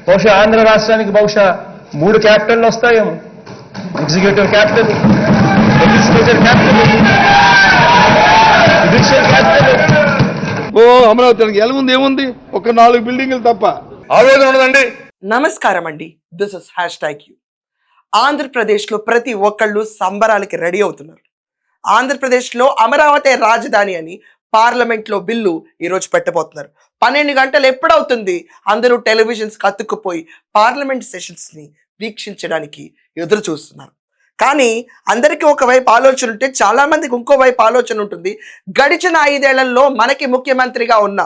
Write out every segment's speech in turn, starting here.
బహుశా ఆంధ్ర రాష్ట్రానికి బహుశా 3 క్యాపిటల్లు వస్తాయేమో. Executive capital, legislature capital, judicial capital. Amaravati ఎలాగుంది, ఏముంది, ఒక 4 బిల్డింగులు తప్ప ఆవేదన ఉండదండి. నమస్కారం అండి, దిస్ ఇస్ #you. ఆంధ్రప్రదేశ్లో ప్రతి ఒక్కళ్ళు సంబరాలకి రెడీ అవుతున్నారు. ఆంధ్రప్రదేశ్లో అమరావతి రాజధాని అని పార్లమెంట్లో బిల్లు ఈరోజు పెట్టబోతున్నారు. 12 గంటలు ఎప్పుడవుతుంది అందరూ టెలివిజన్స్ కత్తుకుపోయి పార్లమెంట్ సెషన్స్ని వీక్షించడానికి ఎదురు చూస్తున్నారు. కానీ అందరికీ ఒకవైపు ఆలోచన ఉంటే చాలా మందికి ఇంకోవైపు ఆలోచన ఉంటుంది. గడిచిన 5 ఏళ్లలో మనకి ముఖ్యమంత్రిగా ఉన్న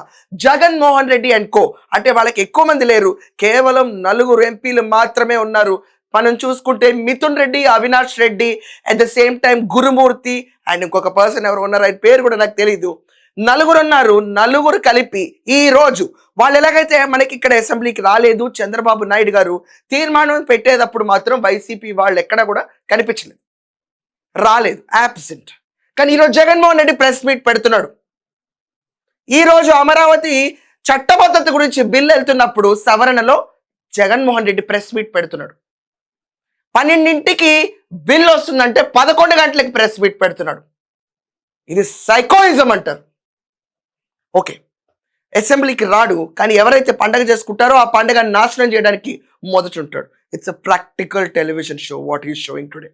జగన్మోహన్ రెడ్డి అండ్ కో, అంటే వాళ్ళకి ఎక్కువ మంది లేరు, కేవలం 4 ఎంపీలు మాత్రమే ఉన్నారు. మనం చూసుకుంటే Mithun Reddy, Avinash Reddy, at the same time Gurumurthy and ఇంకొక పర్సన్ ఎవరు ఉన్నారు, ఆయన పేరు కూడా నాకు తెలీదు. 4 ఉన్నారు. 4 కలిపి ఈ రోజు వాళ్ళు ఎలాగైతే మనకి ఇక్కడ అసెంబ్లీకి రాలేదు, చంద్రబాబు నాయుడు గారు తీర్మానం పెట్టేటప్పుడు మాత్రం వైసీపీ వాళ్ళు ఎక్కడ కూడా కనిపించలేదు, రాలేదు, యాబ్సెంట్. కానీ ఈరోజు జగన్మోహన్ రెడ్డి ప్రెస్ మీట్ పెడుతున్నాడు. ఈరోజు అమరావతి చట్టబద్ధత గురించి బిల్ వెళ్తున్నప్పుడు సవరణలో జగన్మోహన్ రెడ్డి ప్రెస్ మీట్ పెడుతున్నాడు. 12ంటికి బిల్ వస్తుందంటే 11 గంటలకి ప్రెస్ మీట్ పెడుతున్నాడు. ఇది సైకోయిజం అంటారు. ఓకే, అసెంబ్లీకి రాడు, కానీ ఎవరైతే పండగ చేసుకుంటారో ఆ పండగని నాశనం చేయడానికి మొదట ఉంటాడు. It's a practical television show what is showing today.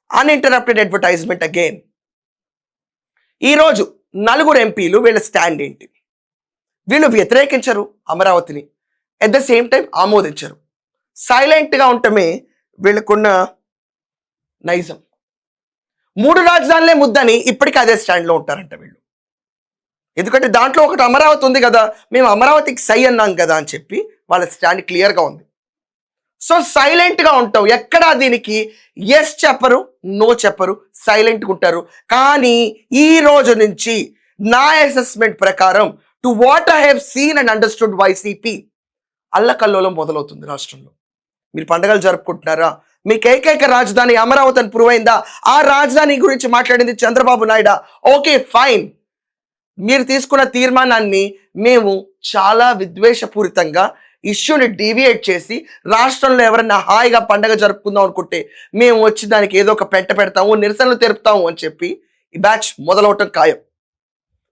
Uninterrupted advertisement again. ఈరోజు 4 ఎంపీలు వీళ్ళ స్టాండ్ ఏంటి? వీళ్ళు వ్యతిరేకించరు అమరావతిని, అట్ ద సేమ్ టైం ఆమోదించరు. సైలెంట్గా ఉండటమే వీళ్ళకున్న నైజం. 3 రాజధానులే ముద్దని ఇప్పటికీ అదే స్టాండ్లో ఉంటారంట వీళ్ళు. ఎందుకంటే దాంట్లో ఒకటి అమరావతి ఉంది కదా, మేము అమరావతికి సై అన్నాం కదా అని చెప్పి వాళ్ళ స్టాండ్ క్లియర్గా ఉంది. సో సైలెంట్గా ఉంటావు, ఎక్కడా దీనికి ఎస్ చెప్పరు, నో చెప్పరు, సైలెంట్గా ఉంటారు. కానీ ఈ రోజు నుంచి నా అసెస్మెంట్ ప్రకారం, to what I have seen and understood, YCP అల్లకల్లోలం మొదలవుతుంది రాష్ట్రంలో. మీరు పండుగలు జరుపుకుంటున్నారా? మీకు ఏకైక రాజధాని అమరావతి అని ప్రూవ్ అయిందా? ఆ రాజధాని గురించి మాట్లాడింది చంద్రబాబు నాయుడు. ఓకే ఫైన్, మీరు తీసుకున్న తీర్మానాన్ని మేము చాలా విద్వేషపూరితంగా ఇష్యూని డీవియేట్ చేసి రాష్ట్రంలో ఎవరన్నా హాయిగా పండగ జరుపుకుందాం అనుకుంటే మేము వచ్చి దానికి ఏదో ఒక పెంట పెడతాము, నిరసనలు తెలుపుతాము అని చెప్పి ఈ బ్యాచ్ మొదలవటం ఖాయం.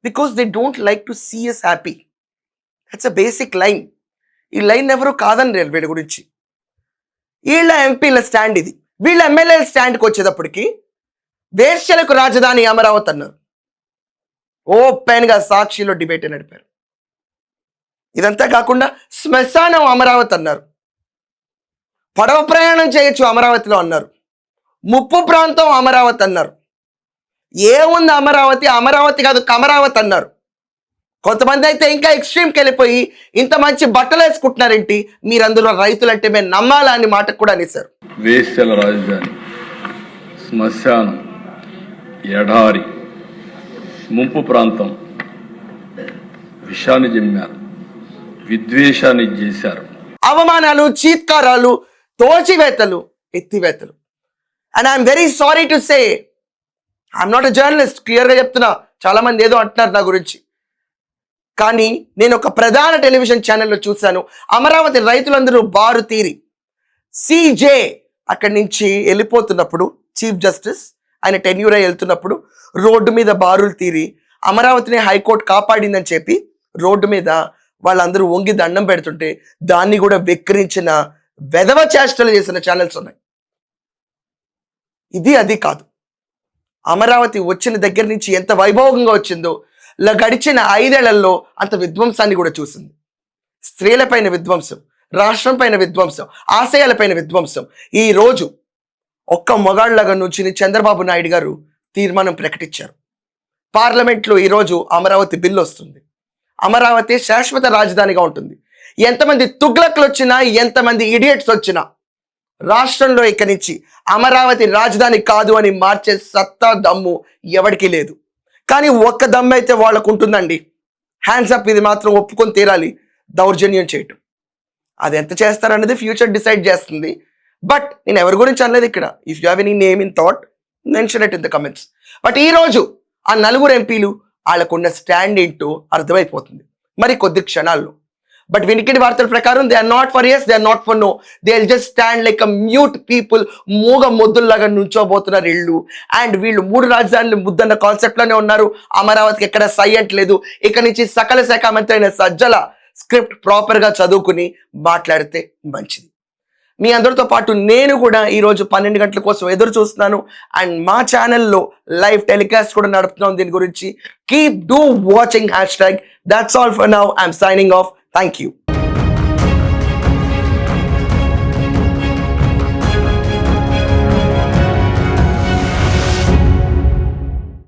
Because they don't like to see us happy. That's a basic line. ఈ లైన్ ఎవరు కాదని వీడి గురించి. వీళ్ళ ఎంపీల స్టాండ్ ఇది. వీళ్ళ ఎమ్మెల్యేల స్టాండ్కి వచ్చేటప్పటికి వేశ్యలకు రాజధాని అమరావతి అన్నారు. ఓపెన్గా సాక్షిలో డిబేట్ నడిపారు. ఇదంతా కాకుండా శ్మశానం అమరావతి అన్నారు. పడవ ప్రయాణం చేయొచ్చు అమరావతిలో అన్నారు. ముప్పు ప్రాంతం అమరావతి అన్నారు. ఏముంది అమరావతి, అమరావతి కాదు కమరావతి అన్నారు. కొంతమంది అయితే ఇంకా ఎక్స్ట్రీమ్కి వెళ్ళిపోయి ఇంత మంచి బట్టలు వేసుకుంటున్నారేంటి, మీరు అందులో రైతులంటే మేము నమ్మాలా అని మాట కూడా అనేశారు. వేశ్యల రాజధాని, శ్మశానం, ఎడారి, ముంపు ప్రాంతం, విషాన్ని జమ్మారు, విద్వేషాన్ని చేశారు. అవమానాలు, చీత్కారాలు, తోచివేతలు, ఎత్తివేతలు. And I'm very sorry to say, I'm not a journalist, క్లియర్గా చెప్తున్నా. చాలా మంది ఏదో అంటున్నారు నా గురించి, కానీ నేను ఒక ప్రధాన టెలివిజన్ ఛానల్లో చూశాను. అమరావతి రైతులందరూ బారు తీరి CJ అక్కడి నుంచి వెళ్ళిపోతున్నప్పుడు, చీఫ్ జస్టిస్ ఆయన టెన్యూర్ వెళ్తున్నప్పుడు రోడ్డు మీద బారులు తీరి అమరావతిని హైకోర్టు కాపాడిందని చెప్పి రోడ్డు మీద వాళ్ళందరూ వంగి దండం పెడుతుంటే దాన్ని కూడా వెక్కిరించిన వెధవ చేష్టలు చేసిన ఛానల్స్ ఉన్నాయి. ఇది అది కాదు. అమరావతి వచ్చిన దగ్గర నుంచి ఎంత వైభవంగా వచ్చిందో గడిచిన 5 ఏళ్లలో అంత విధ్వంసాన్ని కూడా చూసింది. స్త్రీలపైన విధ్వంసం, రాష్ట్రం పైన విధ్వంసం, ఆశయాలపైన విధ్వంసం. ఈ రోజు ఒక్క మొగాళ్ళగా నుంచి చంద్రబాబు నాయుడు గారు తీర్మానం ప్రకటించారు. పార్లమెంట్లో ఈరోజు అమరావతి బిల్లు వస్తుంది. అమరావతి శాశ్వత రాజధానిగా ఉంటుంది. ఎంతమంది తుగ్లక్లు వచ్చినా, ఎంతమంది ఇడియట్స్ వచ్చినా రాష్ట్రంలో ఇక్కడి నుంచి అమరావతి రాజధాని కాదు అని మార్చే సత్తా దమ్ము ఎవరికీ లేదు. కానీ ఒక్క దమ్ము అయితే వాళ్ళకు ఉంటుందండి. హ్యాండ్స్ అప్, ఇది మాత్రం ఒప్పుకొని తీరాలి, దౌర్జన్యం చేయటం. అది ఎంత చేస్తారనేది ఫ్యూచర్ డిసైడ్ చేస్తుంది. బట్ నేను ఎవరి గురించి అనలేదు ఇక్కడ. If you have any name in thought, mention it in the comments. But ఈరోజు ఆ 4 ఎంపీలు వాళ్ళకున్న స్టాండ్ ఏంటో అర్థమైపోతుంది మరి కొద్ది క్షణాల్లో. బట్ వినికిడి వార్తల ప్రకారం they are not for yes, they are not for no, they will just stand like a mute people. మూగ మొద్దుల్లాగా నుంచోబోతున్నారు వీళ్ళు. అండ్ వీళ్ళు 3 రాజధానులు ముద్దన్న కాన్సెప్ట్ లోనే ఉన్నారు. అమరావతికి ఎక్కడ సైలెంట్ లేదు. ఇక నుంచి సకల శాఖ మంత్రి అయిన సజ్జల స్క్రిప్ట్ ప్రాపర్ గా చదువుకుని మాట్లాడితే మంచిది. మీ అందరితో పాటు నేను కూడా ఈరోజు 12 గంటల కోసం ఎదురు చూస్తున్నాను. అండ్ మా ఛానల్లో లైవ్ టెలికాస్ట్ కూడా నడుపుతున్నాం దీని గురించి. Keep do watching hash tag. That's all for now. I'm signing off. Thank you.